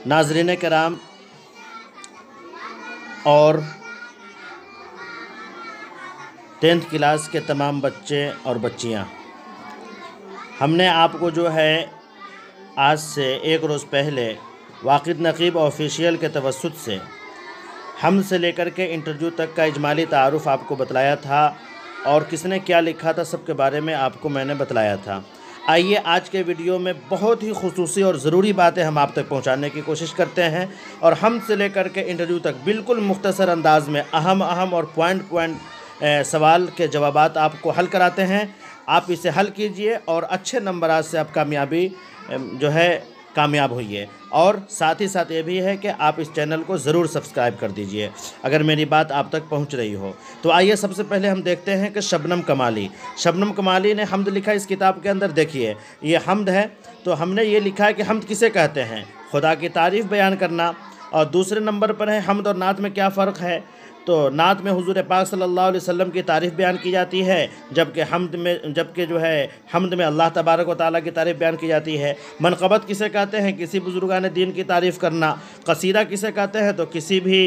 नाज़रीन कराम और 10th क्लास के तमाम बच्चे और बच्चियां, हमने आपको जो है आज से एक रोज़ पहले वाक़िद नक़ीब ऑफिशियल के तवस्सुत से हम से लेकर के इंटरव्यू तक का इजमाली तारुफ़ आपको बतलाया था और किसने क्या लिखा था सब के बारे में आपको मैंने बतलाया था। आइए आज के वीडियो में बहुत ही खुसूसी और ज़रूरी बातें हम आप तक पहुंचाने की कोशिश करते हैं और हम से लेकर के इंटरव्यू तक बिल्कुल मुख्तसर अंदाज में अहम और पॉइंट सवाल के जवाबात आपको हल कराते हैं। आप इसे हल कीजिए और अच्छे नंबरात से आप कामयाब होइए। और साथ ही साथ ये भी है कि आप इस चैनल को ज़रूर सब्सक्राइब कर दीजिए अगर मेरी बात आप तक पहुंच रही हो। तो आइए सबसे पहले हम देखते हैं कि शबनम कमाली ने हम्द लिखा इस किताब के अंदर। देखिए ये हम्द है, तो हमने ये लिखा है कि हम्द किसे कहते हैं, खुदा की तारीफ़ बयान करना। और दूसरे नंबर पर है हम्द और नात में क्या फ़र्क है। तो नात में हुज़ूर पाक सल्लल्लाहु अलैहि वसल्लम की तारीफ़ बयान की जाती है, जबकि हम्द में अल्लाह तबारक व तआला की तारीफ़ बयान की जाती है। मनक़बत किसे कहते हैं, किसी बुज़ुर्गान दीन की तारीफ़ करना। कसीदा किसे कहते हैं, तो किसी भी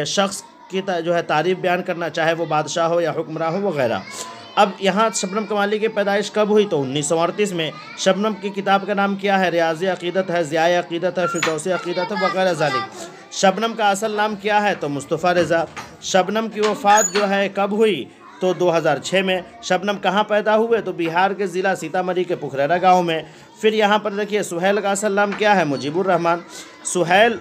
शख्स की तारीफ़ बयान करना, चाहे वो बादशाह हो या हुक्मरान हो वगैरह। अब यहाँ शबनम कमाली की पैदाइश कब हुई, तो 1938 में। शबनम की किताब का नाम क्या है, रियाज़ी अक़ीदत है, ज़ियाए अक़ीदत है, फ़िरदौसी अक़ीदत है वगैरह ज़ालिक। शबनम का असल नाम क्या है, तो मुस्तफ़ा रज़ा। शबनम की वफ़ात जो है कब हुई, तो 2006 में। शबनम कहाँ पैदा हुए, तो बिहार के ज़िला सीतामढ़ी के पुखरेरा गाँव में। फिर यहाँ पर देखिए सुहैल का असल नाम क्या है, मुजीबुर रहमान। सुहैल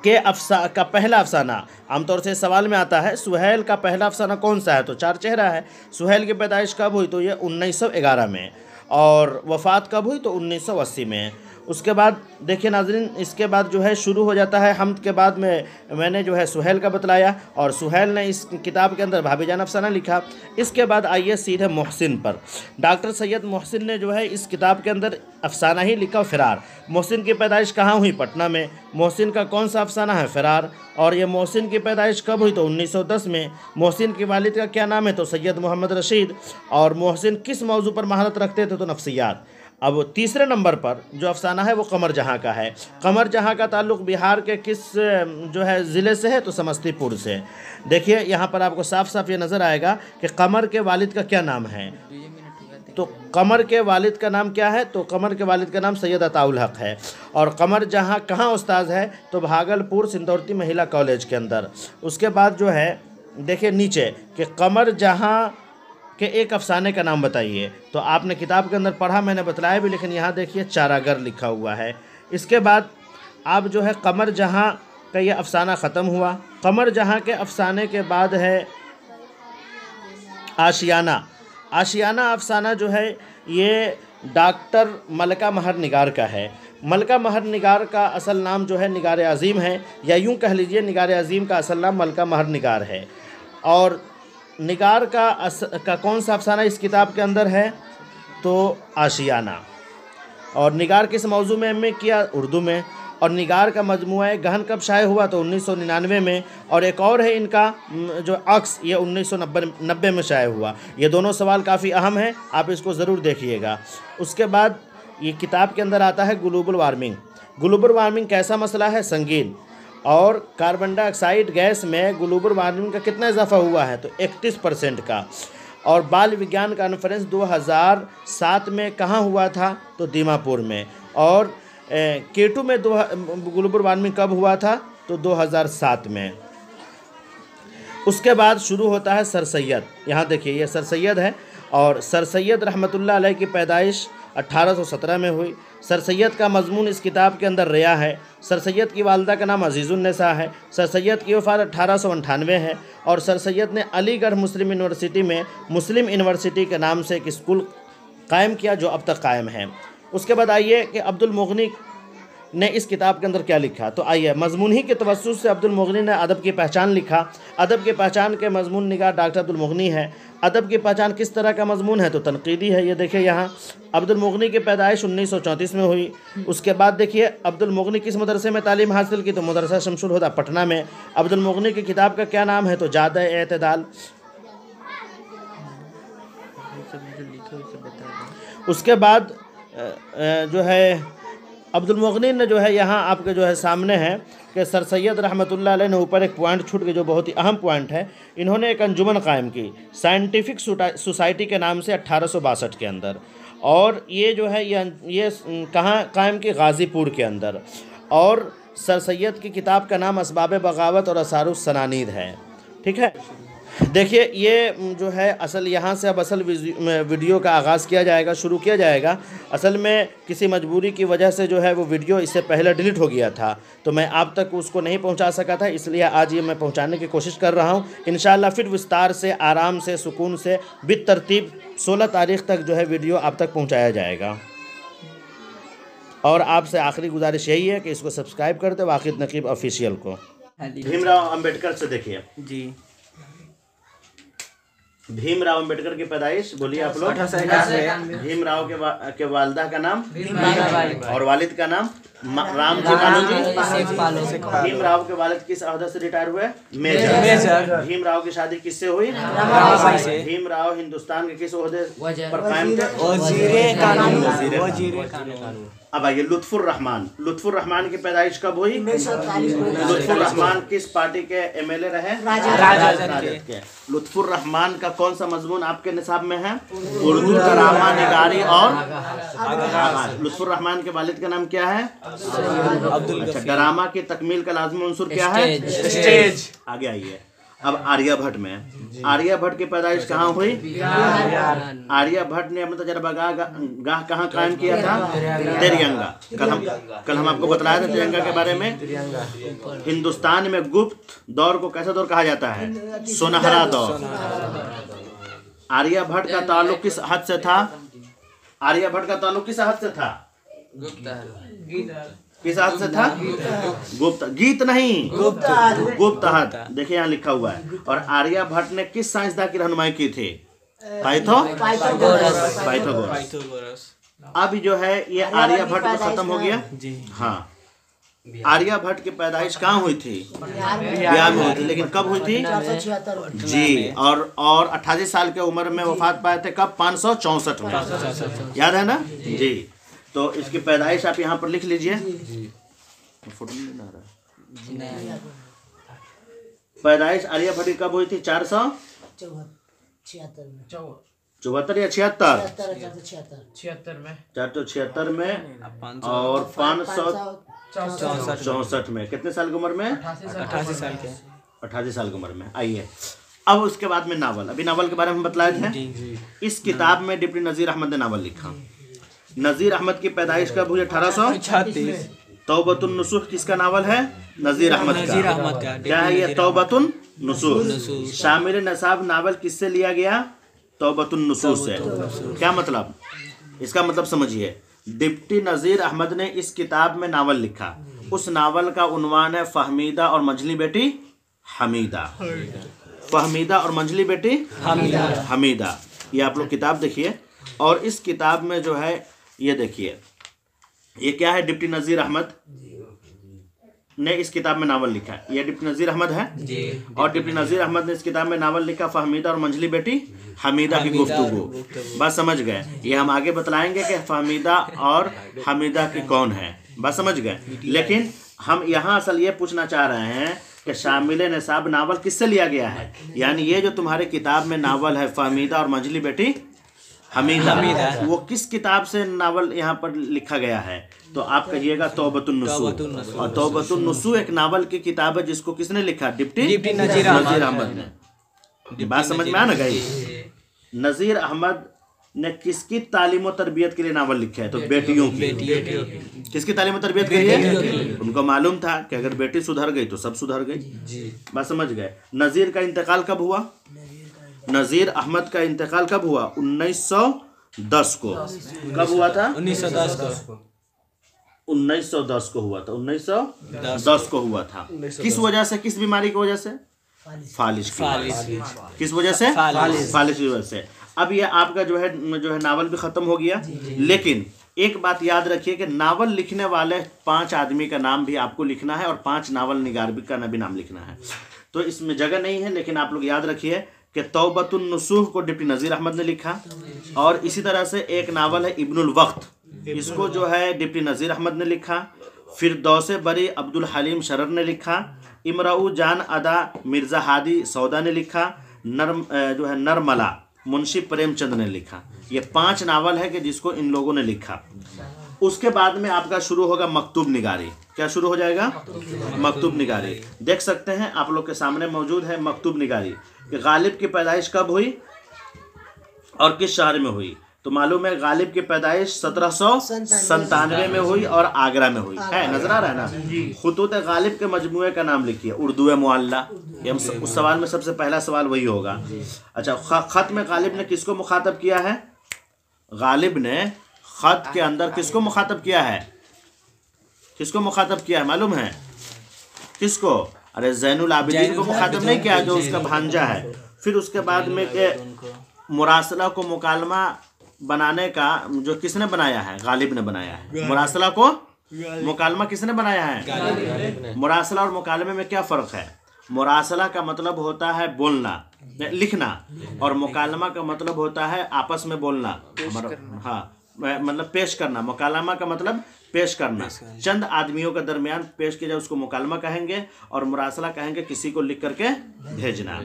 का पहला अफसाना, आमतौर से सवाल में आता है सुहैल का पहला अफसाना कौन सा है, तो चार चेहरा है। सुहैल की पैदाइश कब हुई, तो ये 1911 में। और वफ़ात कब हुई, तो 1980 में। उसके बाद देखिए नाज़रीन, इसके बाद जो है शुरू हो जाता है हम्द के बाद में मैंने जो है सुहैल का बतलाया और सुहैल ने इस किताब के अंदर भाभीजान अफसाना लिखा। इसके बाद आइए सीधे मोहसिन पर। डॉक्टर सैयद मोहसिन ने जो है इस किताब के अंदर अफसाना ही लिखा, फ़िरार। मोहसिन की पैदाइश कहाँ हुई, पटना में। मोहसिन का कौन सा अफसाना है, फ़िरार। और ये मोहसिन की पैदाइश कब हुई, तो 1910 में। मोहसिन के वालिद का क्या नाम है, तो सैयद मोहम्मद रशीद। और मोहसिन किस मौजू पर महारत रखते थे, तो नफ्सियात। अब तीसरे नंबर पर जो अफसाना है वो कमर जहाँ का है। कमर जहाँ का ताल्लुक़ बिहार के किस ज़िले से है, तो समस्तीपुर से। देखिए यहाँ पर आपको साफ साफ ये नज़र आएगा कि कमर के वालिद का क्या नाम है। तो कमर के वालिद का नाम क्या है, तो कमर के वालिद का नाम सैयद अताउल हक है। और कमर जहाँ कहाँ उस्ताद है, तो भागलपुर सिंदौती महिला कॉलेज के अंदर। उसके बाद जो है देखिए नीचे कि कमर जहाँ के एक अफसाने का नाम बताइए। तो आपने किताब के अंदर पढ़ा, मैंने बतलाया भी, लेकिन यहाँ देखिए चारागर लिखा हुआ है। इसके बाद आप जो है कमर जहाँ का ये अफसाना ख़त्म हुआ। कमर जहाँ के अफसाने के बाद है आशियाना अफसाना जो है ये डॉक्टर मलका महर निगार का है। मलका महर निगार का असल नाम जो है निगार अज़ीम है, या यूँ कह लीजिए निगार अज़ीम का असल नाम मलका महर निगार है। और निगार का कौन सा अफसाना इस किताब के अंदर है, तो आशियाना। और निगार किस मौजू में एम.ए. किया, उर्दू में। और निगार का मजमुआ गहन कब शाये हुआ, तो 1999 में। और एक और है इनका जो अक्स, ये 1990 में शाये हुआ। ये दोनों सवाल काफ़ी अहम हैं, आप इसको ज़रूर देखिएगा। उसके बाद ये किताब के अंदर आता है ग्लोबल वार्मिंग कैसा मसला है, संगीन। और कार्बन डाइऑक्साइड गैस में ग्लोबल वार्मिंग का कितना इजाफा हुआ है, तो 31% का। और बाल विज्ञान कॉन्फ्रेंस 2007 में कहाँ हुआ था, तो दीमापुर में। और केटू में ग्लोबल वार्मिंग कब हुआ था, तो 2007 में। उसके बाद शुरू होता है सर सैयद। यहाँ देखिए ये सर सैयद है, और सर सैयद रहमतुल्लाह अलैह की पैदाइश 1817 में हुई। सर सैयद का मजमून इस किताब के अंदर रिया है। सर सैयद की वालदा का नाम अजीज़ुन्निसा है। सर सैयद की वफ़ात 1898 है। और सर सैयद ने अलीगढ़ मुस्लिम यूनिवर्सिटी में मुस्लिम यूनिवर्सिटी के नाम से एक स्कूल कायम किया, जो अब तक कायम है। उसके बाद आइए कि अब्दुल मुग़नी ने इस किताब के अंदर क्या लिखा, तो आइए मजमून ही के तवस्सुस से अब्दुल मुग़नी ने अदब की पहचान लिखा। अदब की पहचान के मजमून निगार डॉक्टर अब्दुल मुग़नी है। अदब की पहचान किस तरह का मजमून है, तो तनकीदी है। ये देखिए यहाँ अब्दुल मुग़नी की पैदाइश 1934 में हुई। उसके बाद देखिए अब्दुल मुग़नी किस मदरसे में तालीम हासिल की, तो मदरसा शमसुल हुदा पटना में। अब्दुल मुग़नी की किताब का क्या नाम है, तो जाद-ए-एतदाल। उसके बाद जो है अब्दुल मुग़नी ने जो है यहाँ आपके जो है सामने है कि सर सैयद रहमतुल्लाह अलैह ने ऊपर एक पॉइंट छूट के जो बहुत ही अहम पॉइंट है, इन्होंने एक अंजुमन कायम की साइंटिफिक सोसाइटी के नाम से 1862 के अंदर, और ये जो है ये कहाँ कायम की, गाज़ीपुर के अंदर। और सर सैयद की किताब का नाम असबाब बगावत और असारुस सनानीद है। ठीक है, देखिए ये जो है असल यहाँ से अब असल वीडियो का आगाज़ किया जाएगा, शुरू किया जाएगा। असल में किसी मजबूरी की वजह से जो है वो वीडियो इससे पहले डिलीट हो गया था, तो मैं आप तक उसको नहीं पहुँचा सका था, इसलिए आज ये मैं पहुँचाने की कोशिश कर रहा हूँ। इंशाअल्लाह फिर विस्तार से, आराम से, सुकून से, बितरतीब 16 तारीख़ तक जो है वीडियो आप तक पहुँचाया जाएगा। और आपसे आखिरी गुजारिश यही है कि इसको सब्सक्राइब कर दे वाकिद नकीब ऑफिशियल को। भीमराव अम्बेडकर से देखिए जी, भीमराव अम्बेडकर की पैदाइश बोलिए आप लोग। भीमराव के वालिदा का नाम और वालिद का नाम राम जी पालोजी। भीमराव के वालिद किस ओहदे से रिटायर हुए? मेजर। भीमराव की शादी किससे हुई? भीमराव हिंदुस्तान के किस ओहदे पर कायम थे? अब आइए लुत्फुर रहमान। लुत्फुर रहमान की पैदाइश कब हुई? लुत्फुर रहमान किस पार्टी के एमएलए रहे? राजद के। लुत्फुर रहमान का कौन सा मजमून आपके निसाब में है? उर्दू, ड्रामा, निगारी और आगाज। लुत्फुर रहमान के वालिद का नाम क्या है? अच्छा, ड्रामा की तकमील का लाज़िमी उन्सुर क्या है? स्टेज। आगे आइए, अब आर्यभट्ट में। आर्यभट्ट की पैदाइश कहाँ हुई? आर्यभट्ट ने अपना तजर्बागाह कहाँ कायम किया था? तिरंगा। कल हम आपको बताया था तिरंगा के बारे में। हिंदुस्तान में गुप्त दौर को कैसा दौर कहा जाता है? सुनहरा दौर। आर्यभट्ट का ताल्लुक किस हद से था? आर्यभट्ट का ताल्लुक किस हद से था? किस हद से था? गुप्त। गीत नहीं, गुप्त हद। देखिए यहाँ लिखा हुआ है। और आर्यभट्ट ने किस साइंसदान की रहनुमाई की थी? पाइथागोरस। अब जो है ये आर्यभट्ट तो खत्म हो गया जी। हाँ, आर्यभट्ट की पैदाइश कहाँ हुई थी? बिहार में हुई थी। लेकिन कब हुई थी जी? और 88 साल के उम्र में वफात पाए थे। कब? 564 में। याद है ना जी? तो इसकी पैदाइश आप यहाँ पर लिख लीजिए। फोटो नहीं आ रहा। पैदाइश आर्यभट्ट की कब हुई थी? 474 या 76 में? 476 में और 564 में। कितने साल की उम्र में? 88 साल के। 88 साल की उम्र में। आइए अब उसके बाद में नावल। अभी नावल के बारे में बतलाए थे। इस किताब में डिप्टी नज़ीर अहमद ने नावल लिखा। नज़ीर अहमद की पैदाइश कब हुई? 1836। तौबतुन नुसूह किसका नावल है? नज़ीर अहमद का। क्या है ये? तौबतुन नुसूह। शामिल नसाब नावल किससे लिया गया? तौबतुन नुसूह से। क्या मतलब? इसका मतलब समझिए। डिप्टी नज़ीर अहमद ने इस किताब में नावल लिखा। उस नावल का उन्वान है फहमीदा और मंझली बेटी हमीदा। फहमीदा और मंझली बेटी हमीदा। ये आप लोग किताब देखिए। और इस किताब में जो है ये देखिए, ये क्या है? डिप्टी नज़ीर अहमद ने इस किताब में नावल लिखा है। ये डिप्टी नज़ीर अहमद है जी। और डिप्टी नज़ीर अहमद ने इस किताब में नावल लिखा फहमीदा और मंझली बेटी हमीदा की गुफ्तगू। बस समझ गए? ये हम आगे बतलाएंगे कि फहमीदा और हमीदा की कौन है। बस समझ गए? लेकिन हम यहाँ असल ये पूछना चाह रहे हैं कि शामिल निसाब नावल किससे लिया गया है? यानी ये जो तुम्हारे किताब में नावल है फहमीदा और मंझली बेटी हमीदा, वो किस किताब से नावल यहाँ पर लिखा गया है? तो आप कहिएगा तौबतुन नुसूह। और तौबतुन नुसूह एक नावल की किताब है जिसको किसने लिखा? डिप्टी नज़ीर अहमद ने। बात समझ में आ ना गई? नज़ीर अहमद ने किसकी तालीम और तरबियत के लिए नावल लिखा है? तो बेटियों की। किसकी तालीम और तरबियत के लिए? उनको मालूम था कि अगर बेटी सुधर गई तो सब सुधर गई। बात समझ गए? नज़ीर का इंतकाल कब हुआ? नज़ीर अहमद का इंतकाल कब हुआ? 1910 को। कब हुआ था? 1910 को। 1910 को हुआ था। 1910 को हुआ था। किस वजह से? किस बीमारी की वजह से? फालिज की। किस वजह से? फालिज की वजह से। अब ये आपका जो है नावल भी खत्म हो गया। लेकिन एक बात याद रखिए कि नावल लिखने वाले 5 आदमी का नाम भी आपको लिखना है और 5 नावल निगार का भी नाम लिखना है। तो इसमें जगह नहीं है, लेकिन आप लोग याद रखिए कि तौबतुन नुसूह को डिप्टी नज़ीर अहमद ने लिखा। और इसी तरह से एक नावल है इब्नुल वक्त। इसको जो है डिप्टी नज़ीर अहमद ने लिखा। फिर दौसे बरी अब्दुल हलीम शरर ने लिखा। इमराऊ जान अदा मिर्ज़ा हादी सौदा ने लिखा। जो है नरमला मुंशी प्रेमचंद ने लिखा। ये 5 नावल है कि जिसको इन लोगों ने लिखा। उसके बाद में आपका शुरू होगा मकतूब निगारी। क्या शुरू हो जाएगा? मकतूब निगारी। देख सकते हैं आप लोग के सामने मौजूद है मकतूब निगारी कि गालिब की पैदाइश कब हुई और किस शहर में हुई। तो मालूम है गालिब की पैदाइश 1797 में हुई और आगरा में हुई है। नजर आ रहा है ना? खुतूत गालिब के मजमूए का नाम लिखिए, उर्दू मुअल्ला। उस सवाल में सबसे पहला सवाल वही होगा। अच्छा, खत में गालिब ने किसको मुखातब किया है? गालिब ने खत के अंदर किसको मुखातब किया है? किसको मुखातब किया है मालूम है? किसको? अरे ज़ैनुल आबिदीन को मुखातब नहीं किया, जो उसका भांजा है। फिर उसके बाद में के मुरासला को मुकालमा बनाने का जो किसने बनाया है? गालिब ने बनाया है। मुरासला को मुकालमा किसने बनाया है? मुरासला और मुकालमे में क्या फ़र्क है? मुरासला का मतलब होता है बोलना, लिखना, और मुकालमा का मतलब होता है आपस में बोलना। हाँ, मतलब पेश करना। मुकालमा का मतलब पेश करना, चंद आदमियों के दरमियान पेश किया जाए, उसको मुकालमा कहेंगे। और मुरासला कहेंगे किसी को लिख करके भेजना।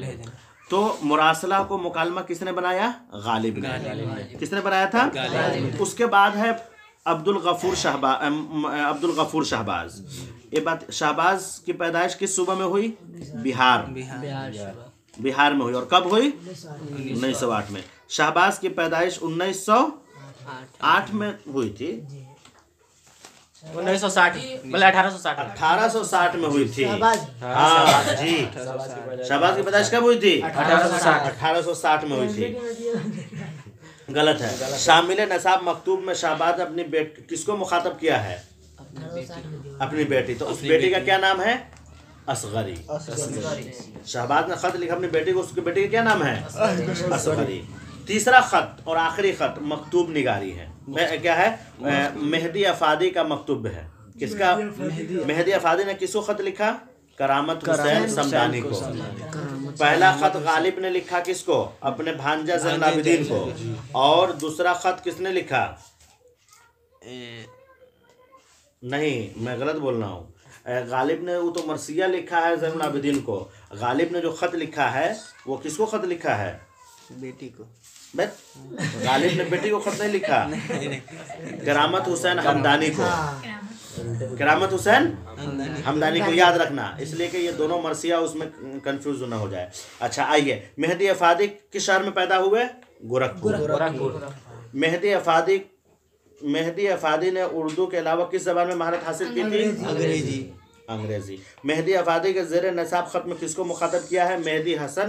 तो मुरासला को मुकालमा किसने बनाया? गालिब ने। किसने बनाया था? उसके बाद है अब्दुल गफूर शहबाज। ये बात, शहबाज की पैदाइश किस सूबा में हुई? बिहार में हुई। और कब हुई? 1908 में। शहबाज की पैदाइश 1908 में हुई थी। 1960 मतलब 1860 में हुई थी। हाँ जी, शहबाज की पैदाइश कब हुई थी? 1860 में हुई थी। गलत है। शामिल नसाब मकतूब में शहबाज अपनी बेटी किसको मुखातब किया है? अपनी बेटी। तो उस बेटी का क्या नाम है? असगरी। शहबाज ने खत लिखा अपनी बेटी को, उसकी बेटी का क्या नाम है? असगरी। तीसरा खत और आखिरी खत मकतूब निगारी है। क्या है? मेहदी अफादी का मकतूब है। किसका? मेहदी अफादी ने किसको खत लिखा? करामत हुसैन समदानी को। पहला खत गालिब ने लिखा किसको? अपने भांजा ज़ैनुल आबिदीन को। और दूसरा खत किसने लिखा? नहीं, मैं गलत बोल रहा हूँ। गालिब ने वो तो मरसिया लिखा है ज़ैनुल आबिदीन को। गालिब ने जो खत लिखा है वो किसको खत लिखा है? बेटी को। गालिब ने बेटी को खत नहीं लिखा, करामत हुसैन हमदानी को। करामत हुसैन हमदानी को याद रखना, इसलिए कि ये दोनों मरसिया उसमें कंफ्यूज ना हो जाए। अच्छा आइए, मेहदी अफादी किस शहर में पैदा हुए? गोरखपुर। मेहदी अफादी ने उर्दू के अलावा किस ज़बान में महारत हासिल की थी? अंग्रेजी। मेहदी अफादी के ज़ेर नसाब खत में किसको मुखातब किया है? मेहदी हसन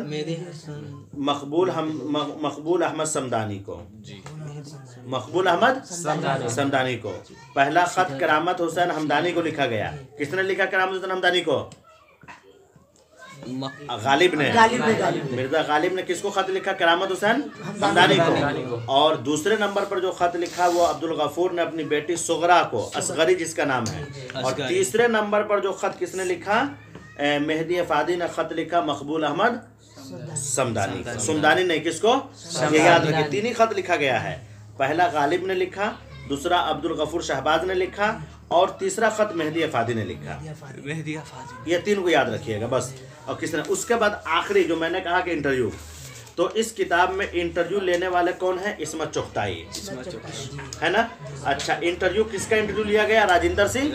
मकबूल अहमद समदानी को। मकबूल अहमद समदानी को। पहला खत करामत हुसैन हमदानी को लिखा गया। किसने लिखा करामत हुसैन हमदानी को? गालिब ने। मिर्जा गालिब ने किसको खत लिखा? करामत हुसैन हमदानी को। और दूसरे नंबर पर जो खत लिखा वो अब्दुल गफूर ने अपनी बेटी सुगरा को, असगरी जिसका नाम है। और तीसरे नंबर पर जो खत किसने लिखा? मेहदी अफादी ने खत लिखा मकबूल अहमद समदानी। समदानी नहीं, किसको? ये याद रखिए, 3 ही खत लिखा गया है। पहला गालिब ने लिखा, दूसरा अब्दुल गफूर शहबाज ने लिखा, और तीसरा खत मेहदी अफादी ने लिखा। ये 3 को याद रखिएगा बस। और किसने? उसके बाद आखिरी जो मैंने कहा कि इंटरव्यू, तो इस किताब में इंटरव्यू लेने वाले कौन है? इस्मत चुगताई है ना। अच्छा, इंटरव्यू किसका इंटरव्यू लिया गया? राजेंद्र सिंह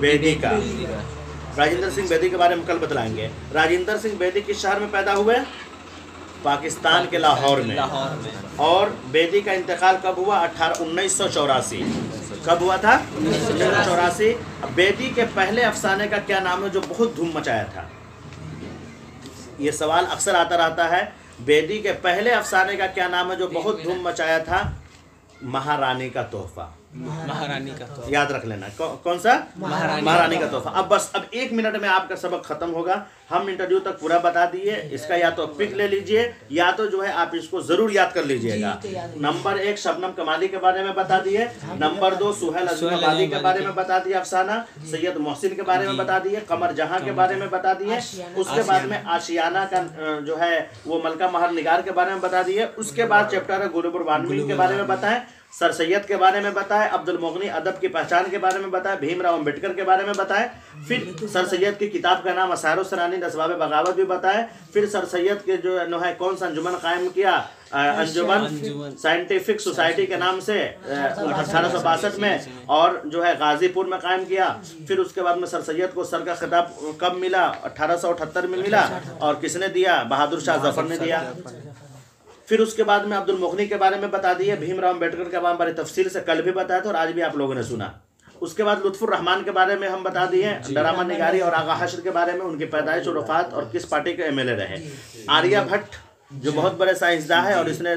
बेदी का। राजेंद्र सिंह बेदी के बारे में कल बतलाएंगे। राजेंद्र सिंह बेदी किस शहर में पैदा हुए? पाकिस्तान के लाहौर में। और बेदी का इंतकाल कब हुआ? 1984। कब हुआ था? 1984। बेदी के पहले अफसाने का क्या नाम है जो बहुत धूम मचाया था? ये सवाल अक्सर आता रहता है। बेदी के पहले अफसाने का क्या नाम है जो बहुत धूम मचाया था? महारानी का तोहफा। महारानी का तोहफा याद रख लेना। कौन सा? महारानी का तोहफा। अब बस, अब 1 मिनट में आपका सबक खत्म होगा। हम इंटरव्यू तक पूरा बता दिए। इसका या तो पिक ले लीजिए या तो जो है आप इसको जरूर याद कर लीजिएगा। नंबर 1 शबनम कमाली के बारे में बता दिए, नंबर 2 सुहेल अज़ीमाबादी के बारे में बता दिए, अफसाना सैयद मोहसिन के बारे में बता दिए, कमर जहां के बारे में बता दिए, उसके बाद में आशियाना का जो है वो मलका महर निगार के बारे में बता दिए। उसके बाद चैप्टर है गुलबुर वाल्मीकि के बारे में बताएं, सर सैयद के बारे में बताएं, अब्दुल मुगनी अदब की पहचान के बारे में बताएं, भीमराव अम्बेडकर के बारे में बताएं, फिर सर सैयद की किताब का नाम असारो सरानी असबाब बगावत भी बताएं, फिर सर सैयद के जो है कौन सा अंजुमन कायम किया, अंजुमन साइंटिफिक सोसाइटी के नाम से 1862 में और जो है गाजीपुर में कायम किया। फिर उसके बाद में सर सैयद को सर का खिताब कब मिला, 1878 में मिला, और किसने दिया, बहादुर शाह जफर ने दिया। फिर उसके बाद में अब्दुल मुगनी के बारे में बता दिए, भीमराव अम्बेडकर के बारे में तफसील से कल भी बताया था और आज भी आप लोगों ने सुना। उसके बाद लुत्फुर रहमान के बारे में हम बता दिए, डरामा निगारी और आगा हश्र के बारे में, उनकी पैदाइश और वफात और किस पार्टी के एमएलए रहे। आर्यभट्ट जो बहुत बड़े साइंसदां है और इसने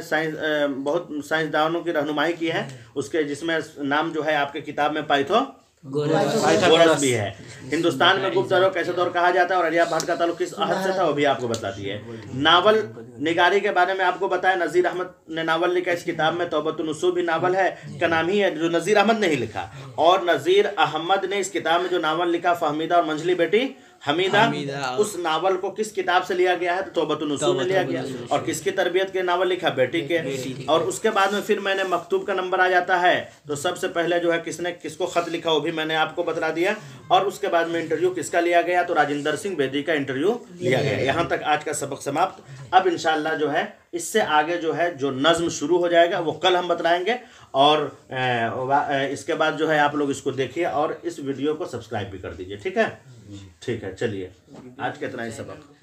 बहुत साइंसदानों की रहनुमाई की है, उसके जिसमें नाम जो है आपके किताब में पाइथागोरस भी है। हिंदुस्तान में गुप्त दौर कैसे दौर कहा जाता है और आर्यभट्ट का ताल्लुक किस अहद से था वो भी आपको बताती है। नावल निगारी के बारे में आपको बताया, नज़ीर अहमद ने नावल लिखा, इस किताब में तौबतुन्नुसूह भी नावल है का नाम ही है जो नज़ीर अहमद ने ही लिखा, और नज़ीर अहमद ने इस किताब में जो नावल लिखा फहमीदा और मंझली बेटी हमीदा, उस नावल को किस किताब से लिया गया है, तो तौबतुन्नुसूह में लिया गया। और किसकी तरबियत के नावल लिखा, बेटी के। और उसके बाद में फिर मैंने मकतूब का नंबर आ जाता है, तो सबसे पहले जो है किसने किसको खत लिखा वो भी मैंने आपको बता दिया। और उसके बाद में इंटरव्यू किसका लिया गया, तो राजेंद्र सिंह बेदी का इंटरव्यू लिया गया। यहाँ तक आज का सबक समाप्त। अब इंशाअल्लाह जो है इससे आगे जो है जो नज़्म शुरू हो जाएगा वो कल हम बताएंगे, और इसके बाद जो है आप लोग इसको देखिए और इस वीडियो को सब्सक्राइब भी कर दीजिए। ठीक है, ठीक है, चलिए आज का इतना ही सबक।